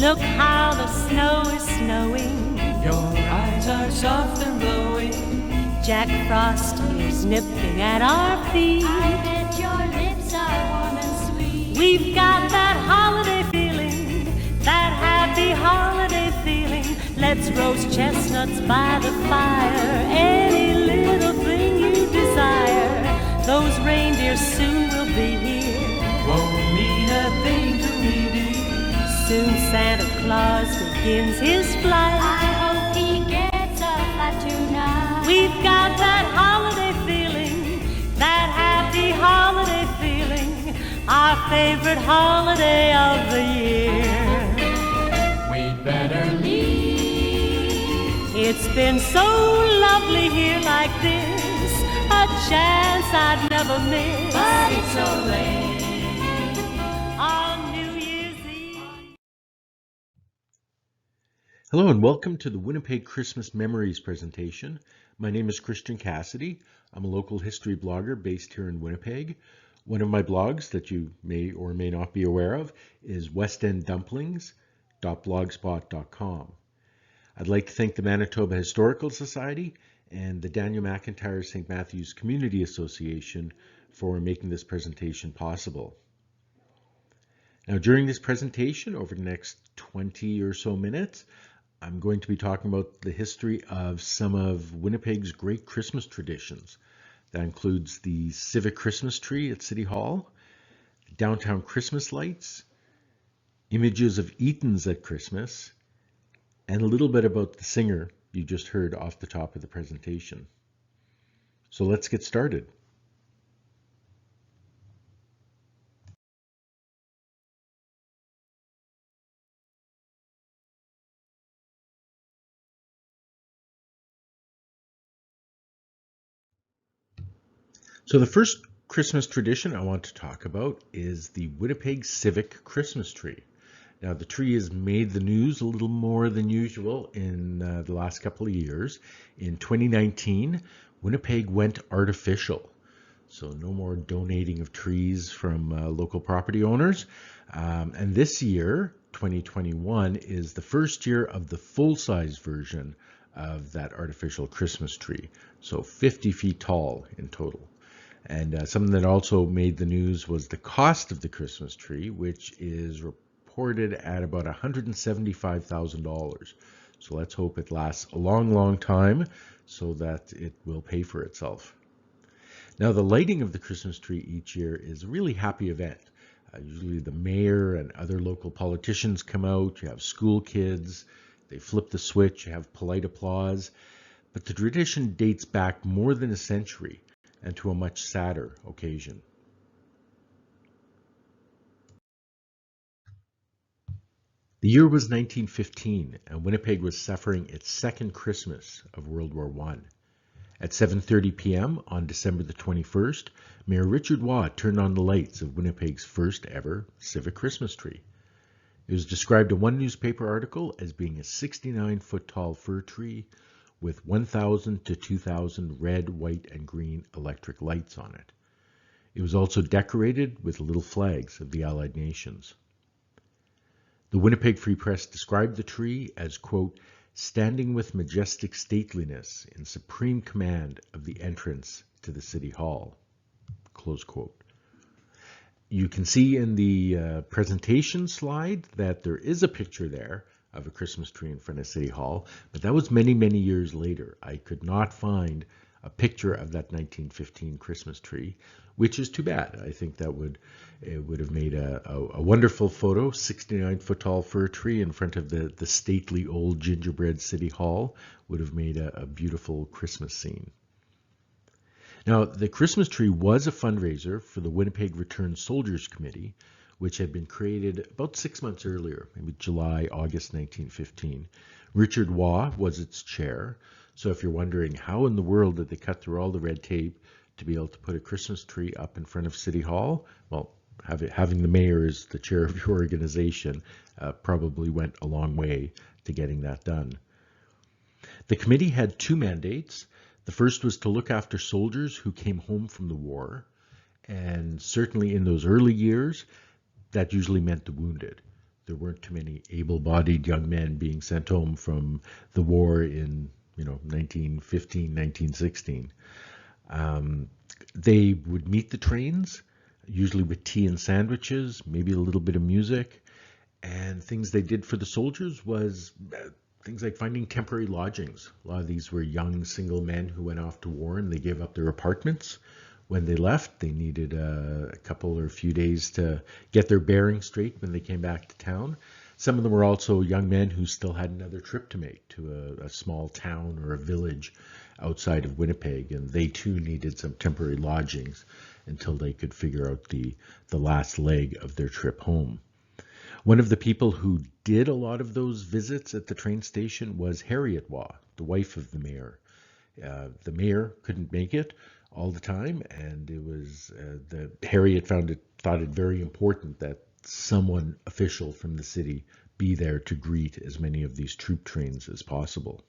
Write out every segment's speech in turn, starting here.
Look how the snow is snowing. Your eyes are soft and glowing. Jack Frost is nipping at our feet. I bet your lips are warm and sweet. We've got that holiday feeling, that happy holiday feeling. Let's roast chestnuts by the fire. Any little thing you desire. Those reindeer soon will be here. Won't mean a thing to me, dear. Soon Santa Claus begins his flight. I hope he gets a flight tonight. We've got that holiday feeling, that happy holiday feeling, our favorite holiday of the year. We'd better meet. It's been so lovely here like this, a chance I'd never miss. But it's so late. On New Year's Eve. Hello and welcome to the Winnipeg Christmas Memories presentation. My name is Christian Cassidy. I'm a local history blogger based here in Winnipeg. One of my blogs that you may or may not be aware of is westenddumplings.blogspot.com. I'd like to thank the Manitoba Historical Society and the Daniel McIntyre St. Matthew's Community Association for making this presentation possible. Now, during this presentation, over the next 20 or so minutes, I'm going to be talking about the history of some of Winnipeg's great Christmas traditions. That includes the CIVIC Christmas tree at City Hall, downtown Christmas lights, images of EATON'S at Christmas, and a little bit about the singer you just heard off the top of the presentation. So let's get started. So the first Christmas tradition I want to talk about is the Winnipeg Civic Christmas tree. Now the tree has made the news a little more than usual in the last couple of years. In 2019, Winnipeg went artificial. So no more donating of trees from local property owners. And this year, 2021, is the first year of the full-size version of that artificial Christmas tree. So 50 feet tall in total. And something that also made the news was the cost of the Christmas tree, which is reported at about $175,000. So let's hope it lasts a long, long time so that it will pay for itself. Now, the lighting of the Christmas tree each year is a really happy event. Usually the mayor and other local politicians come out, you have school kids, they flip the switch, you have polite applause. But the tradition dates back more than a century and to a much sadder occasion. The year was 1915, and Winnipeg was suffering its second Christmas of World War I. At 7:30 p.m. on December the 21st, Mayor Richard Waugh turned on the lights of Winnipeg's first ever civic Christmas tree. It was described in one newspaper article as being a 69-foot tall fir tree with 1,000 to 2,000 red, white, and green electric lights on it. It was also decorated with little flags of the Allied nations. The Winnipeg Free Press described the tree as, quote, standing with majestic stateliness in supreme command of the entrance to the City Hall, close quote. You can see in the presentation slide that there is a picture there of a Christmas tree in front of City Hall, but that was many, many years later. I could not find a picture of that 1915 Christmas tree, which is too bad. I think that it would have made a wonderful photo, 69-foot tall fir tree in front of the stately old gingerbread City Hall would have made a beautiful Christmas scene. Now, the Christmas tree was a fundraiser for the Winnipeg Returned Soldiers Committee, which had been created about 6 months earlier, maybe July, August 1915. Richard Waugh was its chair. So if you're wondering how in the world did they cut through all the red tape to be able to put a Christmas tree up in front of City Hall, well, having the mayor as the chair of your organization probably went a long way to getting that done. The committee had two mandates. The first was to look after soldiers who came home from the war, and certainly in those early years, that usually meant the wounded. there weren't too many able-bodied young men being sent home from the war in 1915, 1916. They would meet the trains, usually with tea and sandwiches, maybe a little bit of music. And things they did for the soldiers was things like finding temporary lodgings. A lot of these were young single men who went off to war and they gave up their apartments. When they left, they needed a couple or a few days to get their bearings straight when they came back to town. Some of them were also young men who still had another trip to make to a small town or a village outside of Winnipeg, and they too needed some temporary lodgings until they could figure out the last leg of their trip home. One of the people who did a lot of those visits at the train station was Harriet Waugh, the wife of the mayor. The mayor couldn't make it all the time, and it was Harriet thought it very important that someone official from the city be there to greet as many of these troop trains as possible.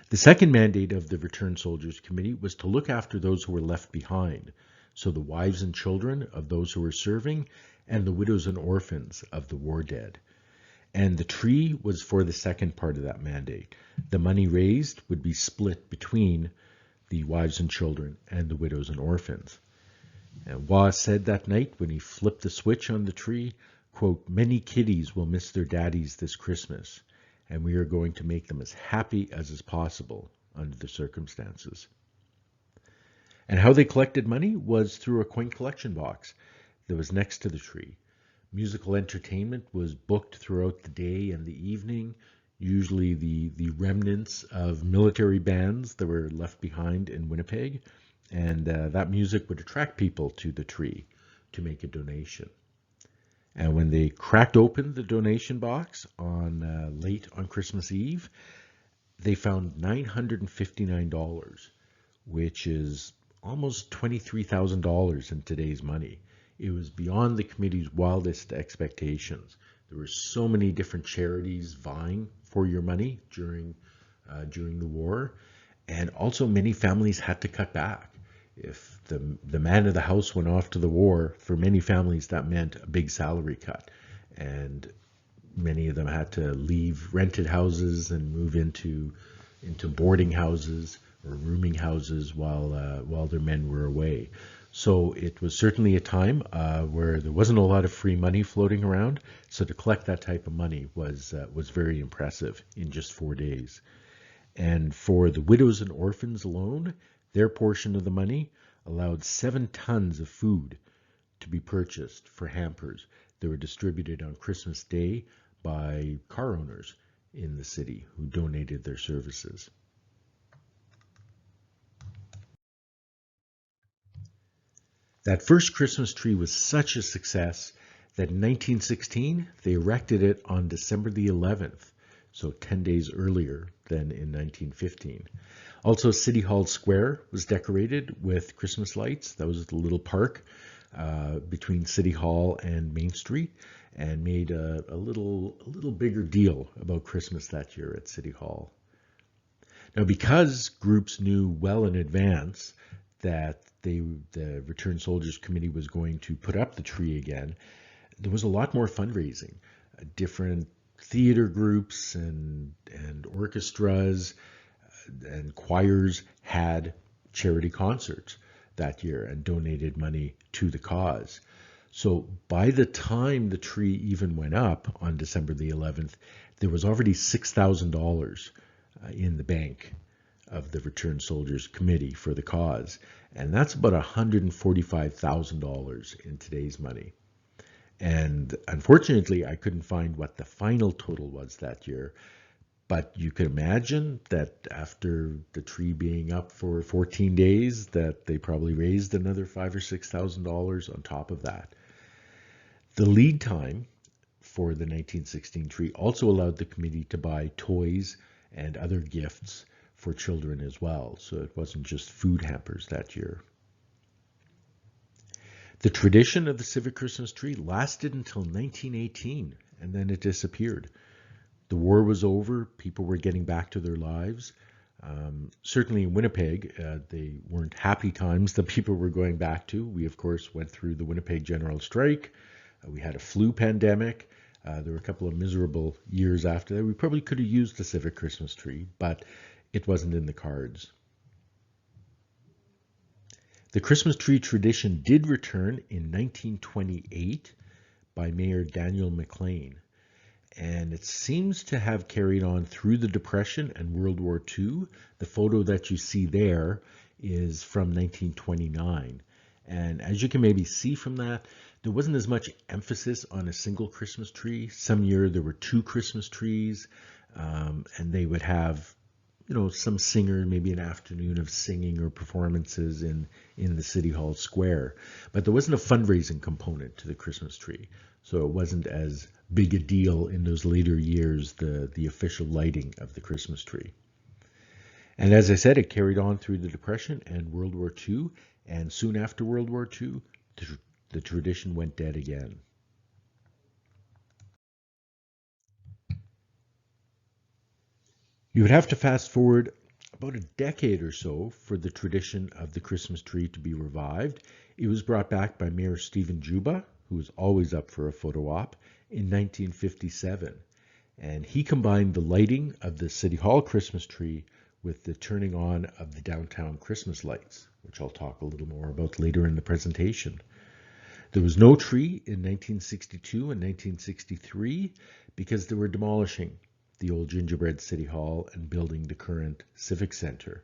The second mandate of the Returned Soldiers Committee was to look after those who were left behind, so the wives and children of those who were serving and the widows and orphans of the war dead. And the tree was for the second part of that mandate. The money raised would be split between the wives and children and the widows and orphans. And Waugh said that night when he flipped the switch on the tree, quote, "Many kiddies will miss their daddies this Christmas, and we are going to make them as happy as is possible under the circumstances." And how they collected money was through a coin collection box that was next to the tree. Musical entertainment was booked throughout the day and the evening, usually the remnants of military bands that were left behind in Winnipeg, and that music would attract people to the tree to make a donation. And when they cracked open the donation box late on Christmas Eve, they found $959, which is almost $23,000 in today's money. It was beyond the committee's wildest expectations. There were so many different charities vying for your money during the war, and also many families had to cut back. If the man of the house went off to the war, for many families that meant a big salary cut, and many of them had to leave rented houses and move into boarding houses or rooming houses while their men were away. So it was certainly a time where there wasn't a lot of free money floating around. So to collect that type of money was very impressive in just 4 days. And for the widows and orphans alone, their portion of the money allowed 7 tons of food to be purchased for hampers that were distributed on Christmas Day by car owners in the city who donated their services. That first Christmas tree was such a success that in 1916, they erected it on December the 11th, so 10 days earlier than in 1915. Also, City Hall Square was decorated with Christmas lights. That was the little park between City Hall and Main Street, and made a little bigger deal about Christmas that year at City Hall. Now, because groups knew well in advance that the Returned Soldiers Committee was going to put up the tree again, there was a lot more fundraising. Different theater groups and orchestras and choirs had charity concerts that year and donated money to the cause. So by the time the tree even went up on December the 11th, there was already $6,000 in the bank of the Returned Soldiers Committee for the cause. And that's about $145,000 in today's money. And unfortunately, I couldn't find what the final total was that year. But you can imagine that after the tree being up for 14 days, that they probably raised another $5,000 or $6,000 on top of that. The lead time for the 1916 tree also allowed the committee to buy toys and other gifts for children as well. So it wasn't just food hampers that year. The tradition of the civic Christmas tree lasted until 1918, and then it disappeared. The war was over. People were getting back to their lives. Certainly in Winnipeg, they weren't happy times that people were going back to. We, of course, went through the Winnipeg General Strike. We had a flu pandemic. There were a couple of miserable years after that. We probably could have used the Civic Christmas tree, but it wasn't in the cards. The Christmas tree tradition did return in 1928 by Mayor Daniel McLean, and it seems to have carried on through the Depression and World War II. The photo that you see there is from 1929, and as you can maybe see from that, there wasn't as much emphasis on a single Christmas tree. Some year there were 2 Christmas trees, and they would have some singer, maybe an afternoon of singing or performances in the City Hall Square. But there wasn't a fundraising component to the Christmas tree. So it wasn't as big a deal in those later years, the official lighting of the Christmas tree. And as I said, it carried on through the Depression and World War II. And soon after World War II, the tradition went dead again. You would have to fast forward about a decade or so for the tradition of the Christmas tree to be revived. It was brought back by Mayor Stephen Juba, who was always up for a photo op, in 1957. And he combined the lighting of the City Hall Christmas tree with the turning on of the downtown Christmas lights, which I'll talk a little more about later in the presentation. There was no tree in 1962 and 1963 because they were demolishing the old gingerbread City Hall and building the current Civic Center.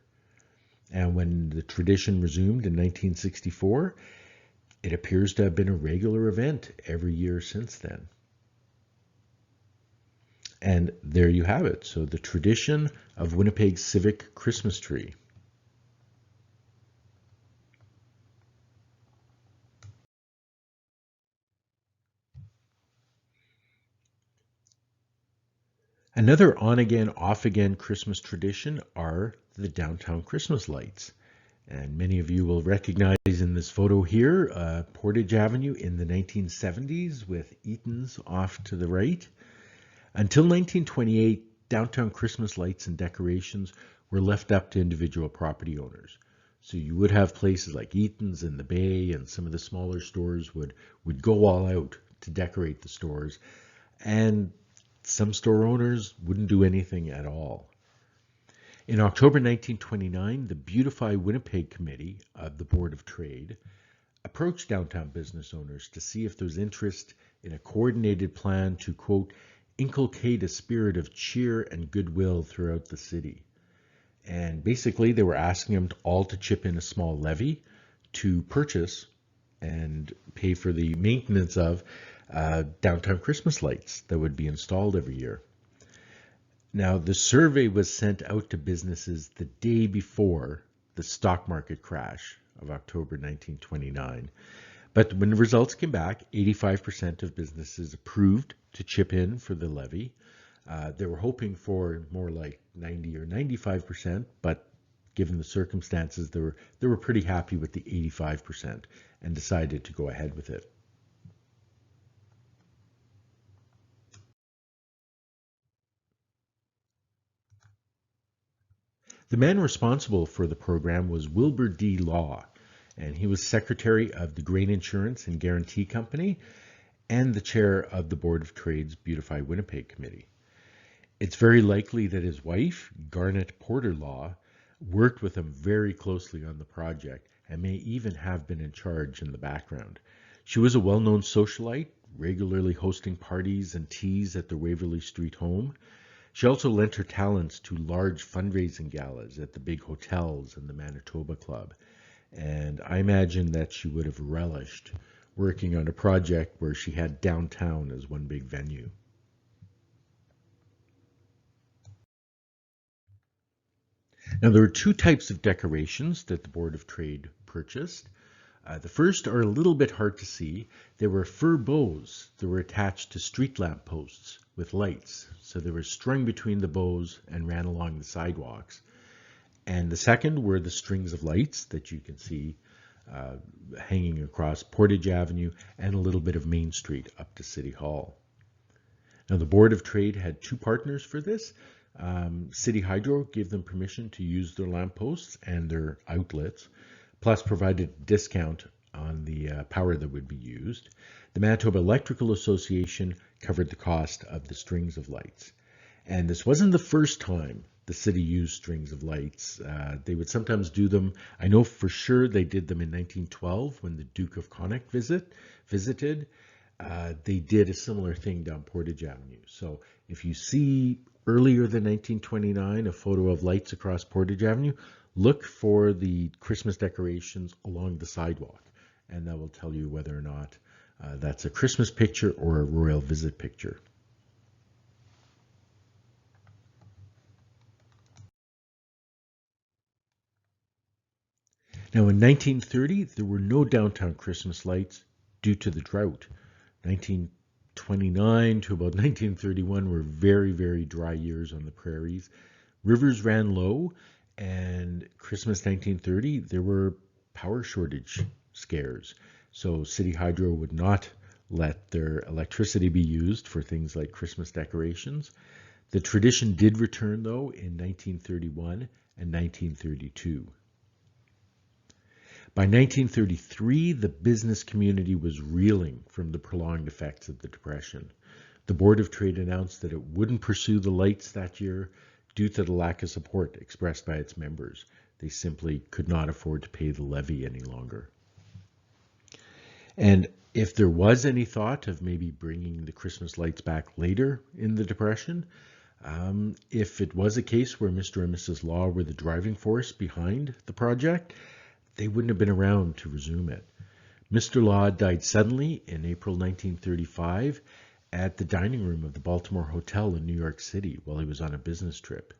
And when the tradition resumed in 1964, it appears to have been a regular event every year since then. And there you have it. So the tradition of Winnipeg's Civic Christmas tree. Another on-again, off-again Christmas tradition are the downtown Christmas lights. And many of you will recognize in this photo here, Portage Avenue in the 1970s with EATON'S off to the right. Until 1928, downtown Christmas lights and decorations were left up to individual property owners. So you would have places like EATON'S in the Bay, and some of the smaller stores would go all out to decorate the stores. And some store owners wouldn't do anything at all. In October 1929, the Beautify Winnipeg Committee of the Board of Trade approached downtown business owners to see if there was interest in a coordinated plan to, quote, inculcate a spirit of cheer and goodwill throughout the city. And basically, they were asking them all to chip in a small levy to purchase and pay for the maintenance of downtown Christmas lights that would be installed every year. Now, the survey was sent out to businesses the day before the stock market crash of October 1929. But when the results came back, 85% of businesses approved to chip in for the levy. They were hoping for more like 90 or 95%, but given the circumstances, they were pretty happy with the 85% and decided to go ahead with it. The man responsible for the program was Wilbur D. Law, and he was secretary of the Grain Insurance and Guarantee Company and the chair of the Board of Trade's Beautify Winnipeg Committee. It's very likely that his wife, Garnet Porter Law, worked with him very closely on the project and may even have been in charge in the background. She was a well-known socialite, regularly hosting parties and teas at the Waverly Street home. She also lent her talents to large fundraising galas at the big hotels and the Manitoba Club. And I imagine that she would have relished working on a project where she had downtown as one big venue. Now, there are 2 types of decorations that the Board of Trade purchased. The first are a little bit hard to see. They were fir bows that were attached to street lamp posts with lights. So they were strung between the bows and ran along the sidewalks. And the second were the strings of lights that you can see hanging across Portage Avenue and a little bit of Main Street up to City Hall. Now, the Board of Trade had 2 partners for this. City Hydro gave them permission to use their lampposts and their outlets, plus provided a discount on the power that would be used. The Manitoba Electrical Association covered the cost of the strings of lights. And this wasn't the first time the city used strings of lights. They would sometimes do them. I know for sure they did them in 1912 when the Duke of Connacht visited. They did a similar thing down Portage Avenue. So if you see earlier than 1929 a photo of lights across Portage Avenue, look for the Christmas decorations along the sidewalk, and that will tell you whether or not that's a Christmas picture or a royal visit picture. Now in 1930, there were no downtown Christmas lights due to the drought. 1929 to about 1931 were very, very dry years on the prairies. Rivers ran low, and Christmas 1930, there were power shortage scares. So City Hydro would not let their electricity be used for things like Christmas decorations. The tradition did return, though, in 1931 and 1932. By 1933, the business community was reeling from the prolonged effects of the Depression. The Board of Trade announced that it wouldn't pursue the lights that year due to the lack of support expressed by its members. They simply could not afford to pay the levy any longer. And if there was any thought of maybe bringing the Christmas lights back later in the Depression, if it was a case where Mr. and Mrs. Law were the driving force behind the project, they wouldn't have been around to resume it. Mr. Law died suddenly in April 1935 at the dining room of the Baltimore Hotel in New York City while he was on a business trip.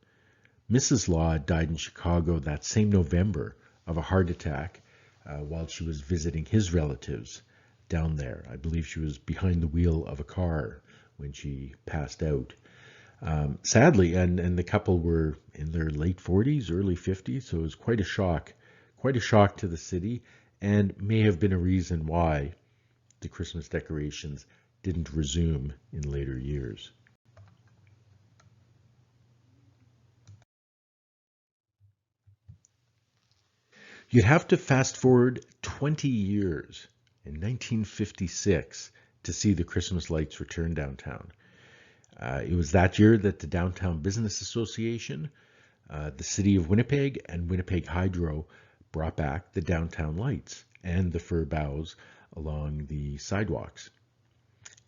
Mrs. Law died in Chicago that same November of a heart attack while she was visiting his relatives down there. I believe she was behind the wheel of a car when she passed out. Sadly, and the couple were in their late 40s, early 50s, so it was quite a shock to the city, and may have been a reason why the Christmas decorations didn't resume in later years. You'd have to fast forward 20 years in 1956 to see the Christmas lights return downtown. It was that year that the Downtown Business Association, the City of Winnipeg, and Winnipeg Hydro brought back the downtown lights and the fir boughs along the sidewalks.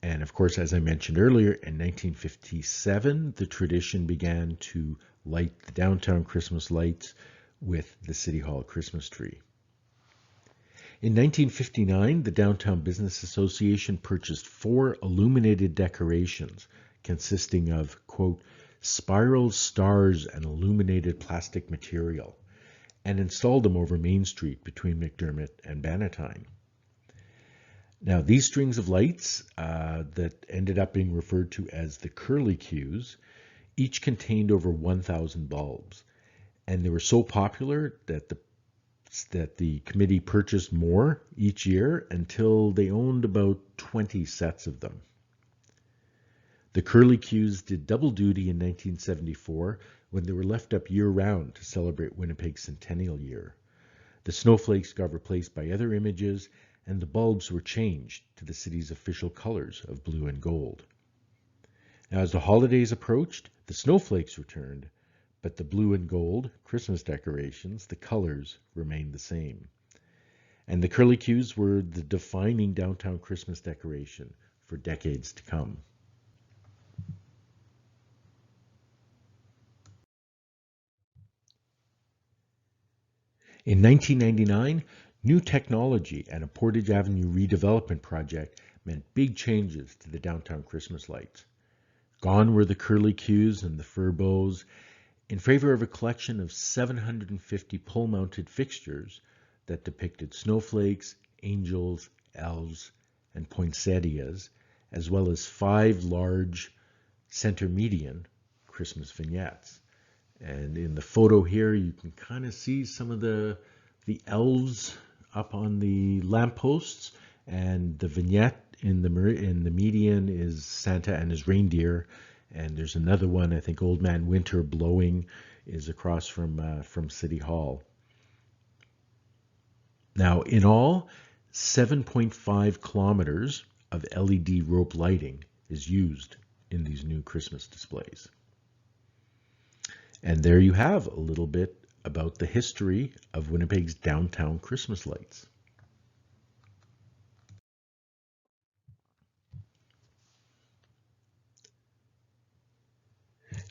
And of course, as I mentioned earlier, in 1957, the tradition began to light the downtown Christmas lights with the City Hall Christmas tree. In 1959, the Downtown Business Association purchased 4 illuminated decorations consisting of, quote, spiral stars and illuminated plastic material, and installed them over Main Street between McDermott and Bannatyne. Now, these strings of lights that ended up being referred to as the curlicues each contained over 1,000 bulbs, and they were so popular that the committee purchased more each year until they owned about 20 sets of them. The curlicues did double duty in 1974 when they were left up year-round to celebrate Winnipeg's centennial year. The snowflakes got replaced by other images, and the bulbs were changed to the city's official colors of blue and gold. Now, as the holidays approached, the snowflakes returned, but the blue and gold Christmas decorations, the colors, remained the same. And the curlicues were the defining downtown Christmas decoration for decades to come. In 1999, new technology and a Portage Avenue redevelopment project meant big changes to the downtown Christmas lights. Gone were the curlicues and the fir bows, in favor of a collection of 750 pole-mounted fixtures that depicted snowflakes, angels, elves, and poinsettias, as well as 5 large center median Christmas vignettes. And in the photo here, you can kind of see some of the elves up on the lampposts, and the vignette in the median is Santa and his reindeer, and there's another one, I think Old Man Winter blowing, is across from City Hall. Now, in all, 7.5 kilometers of LED rope lighting is used in these new Christmas displays. And there you have a little bit about the history of Winnipeg's downtown Christmas lights.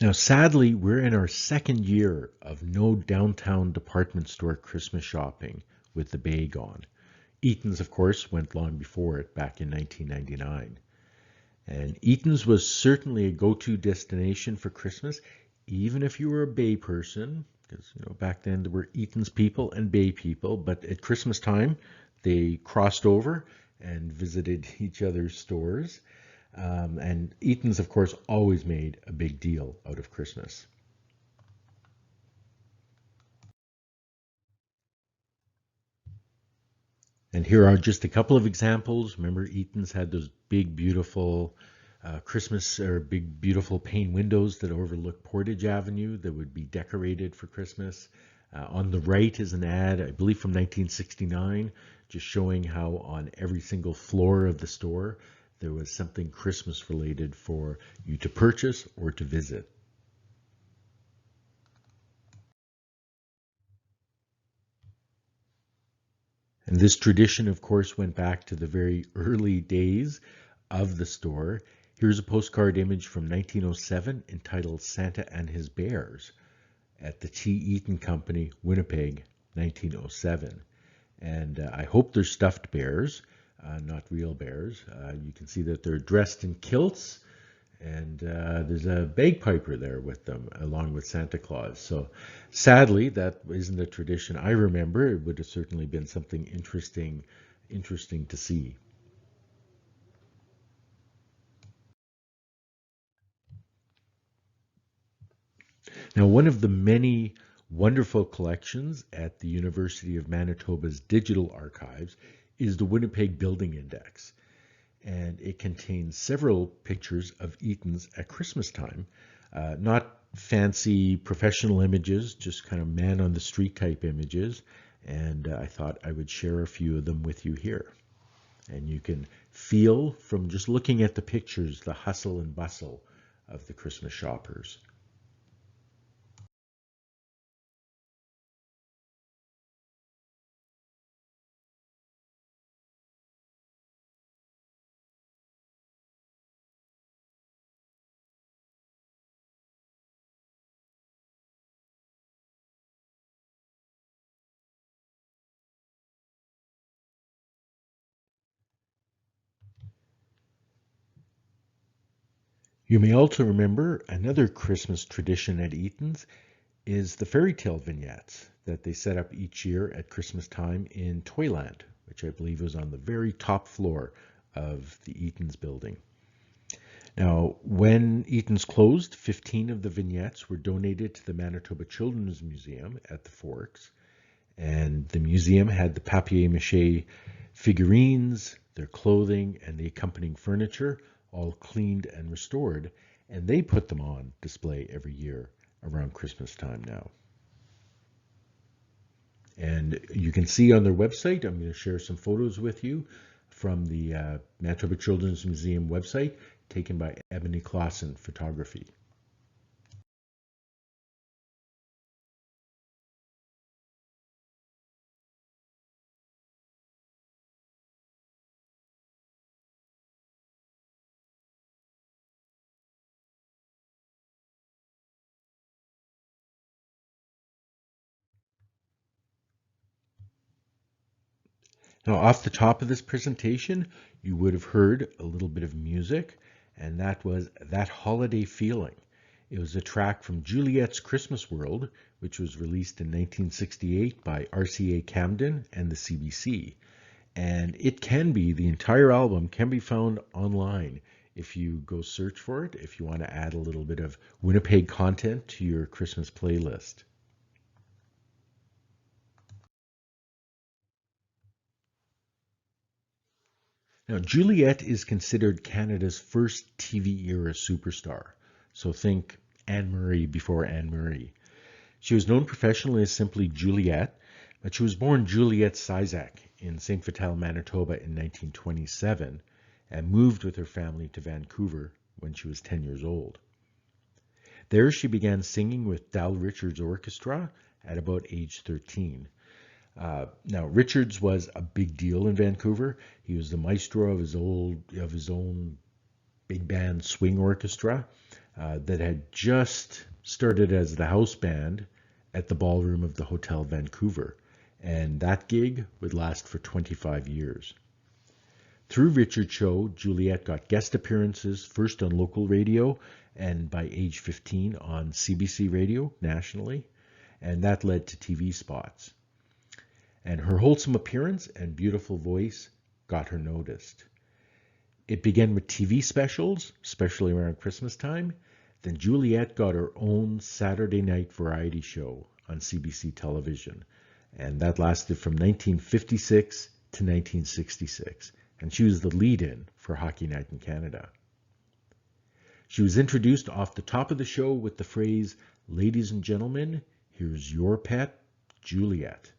Now, sadly, we're in our second year of no downtown department store Christmas shopping with the Bay gone. EATON'S, of course, went long before it, back in 1999. And EATON'S was certainly a go-to destination for Christmas, even if you were a Bay person, because back then there were EATON'S people and Bay people, but at Christmas time they crossed over and visited each other's stores. And EATON'S, of course, always made a big deal out of Christmas. And here are just a couple of examples. Remember, EATON'S had those big, beautiful Christmas, or big, beautiful pane windows that overlook Portage Avenue that would be decorated for Christmas. On the right is an ad, I believe from 1969, just showing how on every single floor of the store there was something Christmas related for you to purchase or to visit. And this tradition, of course, went back to the very early days of the store. Here's a postcard image from 1907 entitled Santa and His Bears at the T. Eaton Company, Winnipeg, 1907. And I hope they're stuffed bears, not real bears. You can see that they're dressed in kilts, and there's a bagpiper there with them, along with Santa Claus. So sadly, that isn't a tradition I remember. It would have certainly been something interesting to see. Now, one of the many wonderful collections at the University of Manitoba's digital archives is the Winnipeg Building Index. And it contains several pictures of EATON'S at Christmas time, not fancy professional images, just kind of man on the street type images. And I thought I would share a few of them with you here. And you can feel from just looking at the pictures the hustle and bustle of the Christmas shoppers. You may also remember another Christmas tradition at EATON'S is the fairy tale vignettes that they set up each year at Christmas time in Toyland, which I believe was on the very top floor of the EATON'S building. Now, when EATON'S closed, 15 of the vignettes were donated to the Manitoba Children's Museum at the Forks, and the museum had the papier-mâché figurines, their clothing, and the accompanying furniture all cleaned and restored, and they put them on display every year around Christmas time now. And you can see on their website, I'm going to share some photos with you from the Manitoba Children's Museum website, taken by Ebony Clausen Photography. Now, off the top of this presentation, you would have heard a little bit of music, and that was That Holiday Feeling. It was a track from Juliette's Christmas World, which was released in 1968 by RCA Camden and the CBC. And the entire album can be found online if you go search for it, if you want to add a little bit of Winnipeg content to your Christmas playlist. Now, Juliette is considered Canada's first TV-era superstar. So think Anne-Marie before Anne-Marie. She was known professionally as simply Juliette, but she was born Juliette Sizak in St. Vital, Manitoba in 1927 and moved with her family to Vancouver when she was 10 years old. There she began singing with Dal Richards' orchestra at about age 13. Now, Richards was a big deal in Vancouver. He was the maestro of his own big band swing orchestra that had just started as the house band at the ballroom of the Hotel Vancouver, and that gig would last for 25 years. Through Richard's show, Juliette got guest appearances first on local radio and by age 15 on CBC radio nationally, and that led to TV spots. And her wholesome appearance and beautiful voice got her noticed. It began with TV specials, especially around Christmas time. Then Juliette got her own Saturday night variety show on CBC television, and that lasted from 1956 to 1966, and she was the lead-in for Hockey Night in Canada. She was introduced off the top of the show with the phrase, "Ladies and gentlemen, here's your pet, Juliette,"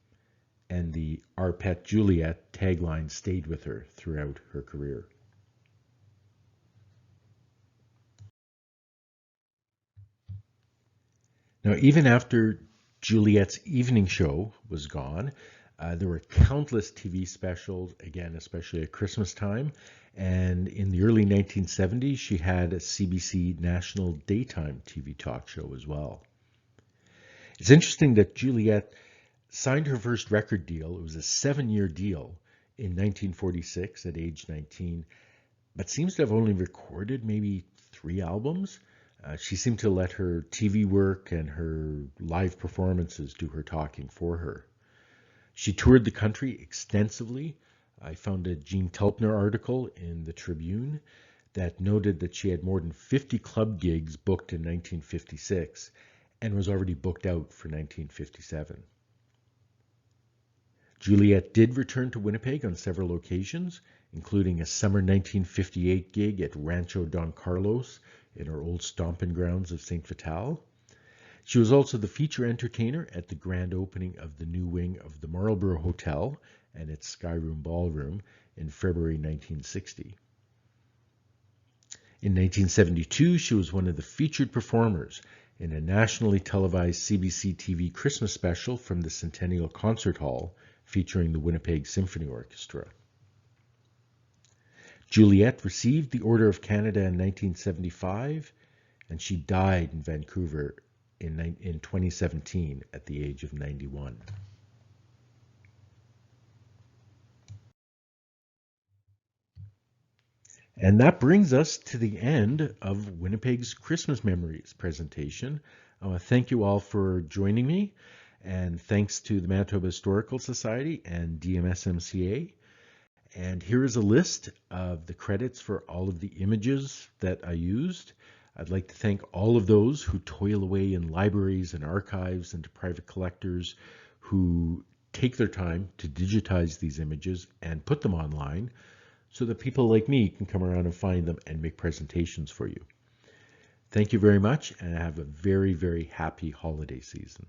and the "Our Pet Juliette" tagline stayed with her throughout her career. Now, even after Juliette's evening show was gone, there were countless TV specials, again, especially at Christmas time. And in the early 1970s, she had a CBC national daytime TV talk show as well. It's interesting that Juliette signed her first record deal. It was a 7-year deal in 1946 at age 19, but seems to have only recorded maybe 3 albums. She seemed to let her TV work and her live performances do her talking for her. She toured the country extensively. I found a Jean Telpner article in the Tribune that noted that she had more than 50 club gigs booked in 1956 and was already booked out for 1957. Juliette did return to Winnipeg on several occasions, including a summer 1958 gig at Rancho Don Carlos in her old stomping grounds of St. Vital. She was also the feature entertainer at the grand opening of the new wing of the Marlborough Hotel and its Skyroom Ballroom in February 1960. In 1972, she was one of the featured performers in a nationally televised CBC TV Christmas special from the Centennial Concert Hall featuring the Winnipeg Symphony Orchestra. Juliette received the Order of Canada in 1975, and she died in Vancouver in 2017 at the age of 91. And that brings us to the end of Winnipeg's Christmas Memories presentation. I want to thank you all for joining me, and thanks to the Manitoba Historical Society and DMSMCA. And here is a list of the credits for all of the images that I used. I'd like to thank all of those who toil away in libraries and archives and to private collectors who take their time to digitize these images and put them online so that people like me can come around and find them and make presentations for you. Thank you very much, and have a very, very happy holiday season.